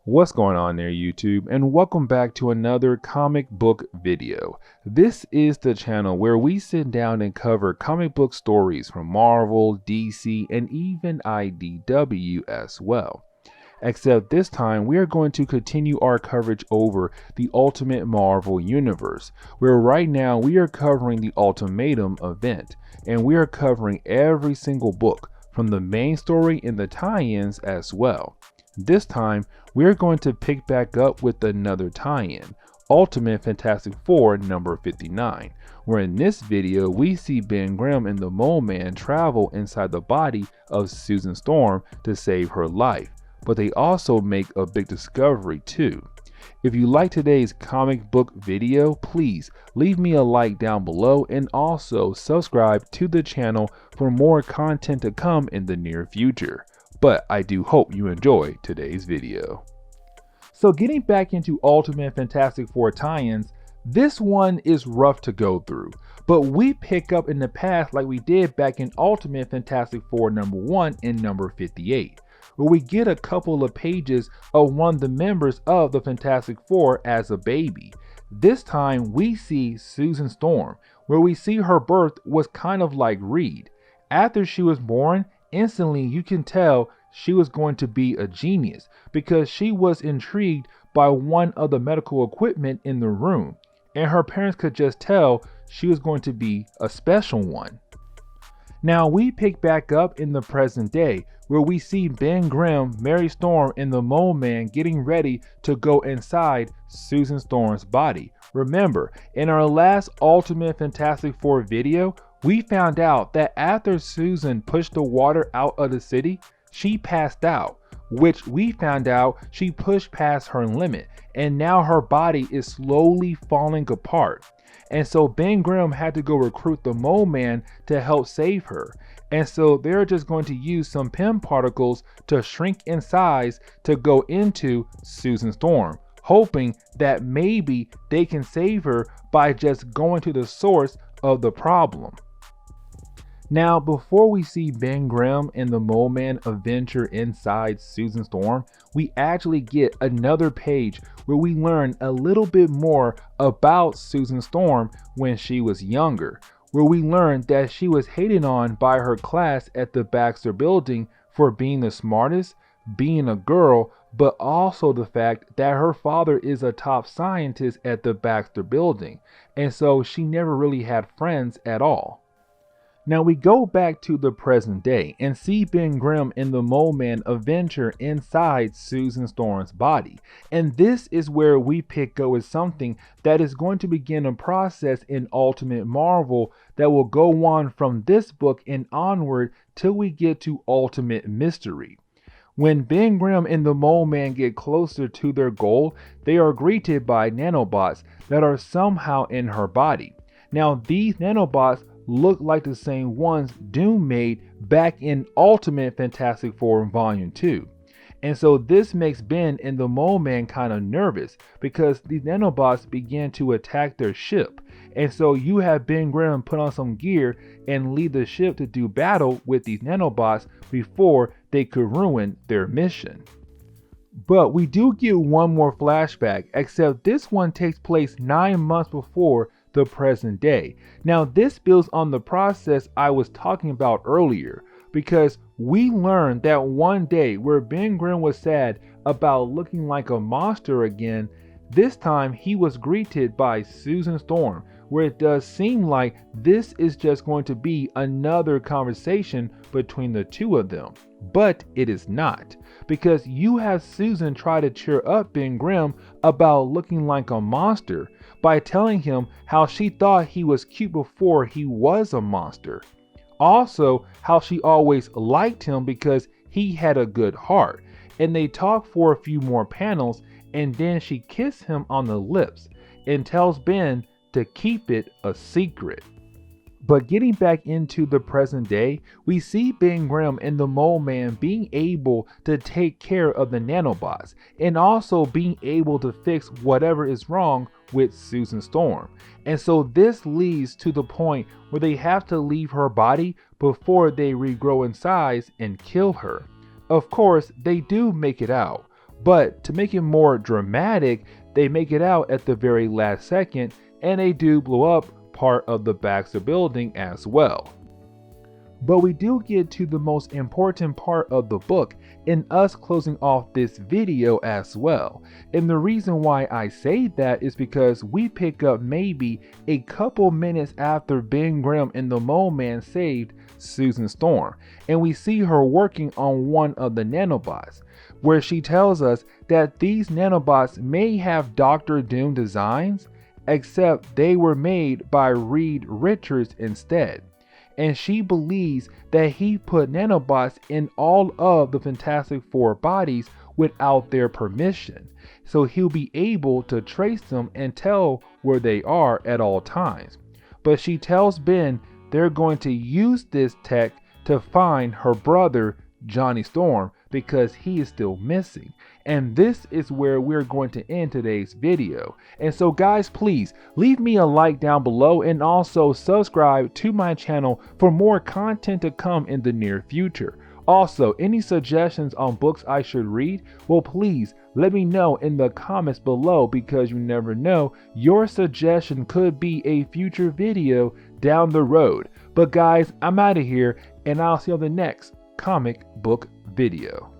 What's going on there, YouTube, and welcome back to another comic book video. This is the channel where we sit down and cover comic book stories from Marvel, DC, and even IDW as well. Except this time we are going to continue our coverage over the Ultimate Marvel Universe, where right now we are covering the Ultimatum event, and we are covering every single book from the main story and the tie-ins as well. This time, we're going to pick back up with another tie-in, Ultimate Fantastic Four number 59, where in this video we see Ben Grimm and the Mole Man travel inside the body of Susan Storm to save her life, but they also make a big discovery too. If you like today's comic book video, please leave me a like down below and also subscribe to the channel for more content to come in the near future. But I do hope you enjoy today's video. So getting back into Ultimate Fantastic Four tie-ins, this one is rough to go through, but we pick up in the past like we did back in Ultimate Fantastic Four number 1 and number 58, where we get a couple of pages of one of the members of the Fantastic Four as a baby. This time we see Susan Storm, where we see her birth was kind of like Reed. After she was born, instantly you can tell she was going to be a genius because she was intrigued by one of the medical equipment in the room, and her parents could just tell she was going to be a special one. Now we pick back up in the present day where we see Ben Grimm, Mary Storm, and the Mole Man getting ready to go inside Susan Storm's body. Remember, in our last Ultimate Fantastic Four video, we found out that after Susan pushed the water out of the city, she passed out, which we found out she pushed past her limit, and now her body is slowly falling apart. And so Ben Grimm had to go recruit the Mole Man to help save her. And so they're just going to use some PEM particles to shrink in size to go into Susan Storm, hoping that maybe they can save her by just going to the source of the problem. Now, before we see Ben Grimm and the Mole Man adventure inside Susan Storm, we actually get another page where we learn a little bit more about Susan Storm when she was younger, where we learn that she was hated on by her class at the Baxter Building for being the smartest, being a girl, but also the fact that her father is a top scientist at the Baxter Building, and so she never really had friends at all. Now we go back to the present day and see Ben Grimm and the Mole Man adventure inside Susan Storm's body. And this is where we pick up with something that is going to begin a process in Ultimate Marvel that will go on from this book and onward till we get to Ultimate Mystery. When Ben Grimm and the Mole Man get closer to their goal, they are greeted by nanobots that are somehow in her body. Now these nanobots look like the same ones Doom made back in Ultimate Fantastic Four Volume 2. And so this makes Ben and the Mole Man kind of nervous because these nanobots began to attack their ship. And so you have Ben Grimm put on some gear and lead the ship to do battle with these nanobots before they could ruin their mission. But we do get one more flashback, except this one takes place 9 months before the present day. Now this builds on the process I was talking about earlier, because we learned that one day where Ben Grimm was sad about looking like a monster again, this time he was greeted by Susan Storm, where it does seem like this is just going to be another conversation between the two of them. But it is not, because you have Susan try to cheer up Ben Grimm about looking like a monster by telling him how she thought he was cute before he was a monster. Also, how she always liked him because he had a good heart. And they talk for a few more panels, and then she kissed him on the lips and tells Ben to keep it a secret. But getting back into the present day, we see Ben Grimm and the Mole Man being able to take care of the nanobots and also being able to fix whatever is wrong with Susan Storm. And so this leads to the point where they have to leave her body before they regrow in size and kill her. Of course, they do make it out, But to make it more dramatic, they make it out at the very last second, and they do blow up part of the Baxter building as well. But we do get to the most important part of the book in us closing off this video as well. And the reason why I say that is because we pick up maybe a couple minutes after Ben Grimm and the Mole Man saved Susan Storm, and we see her working on one of the nanobots, where she tells us that these nanobots may have Dr. Doom designs, except they were made by Reed Richards instead. And she believes that he put nanobots in all of the Fantastic Four bodies without their permission, so he'll be able to trace them and tell where they are at all times. But she tells Ben they're going to use this tech to find her brother Johnny Storm because he is still missing. And this is where we're going to end today's video. And so guys, please leave me a like down below and also subscribe to my channel for more content to come in the near future. Also, any suggestions on books I should read, well, please let me know in the comments below, because you never know, your suggestion could be a future video down the road. But guys, I'm out of here, and I'll see you on the next comic book video.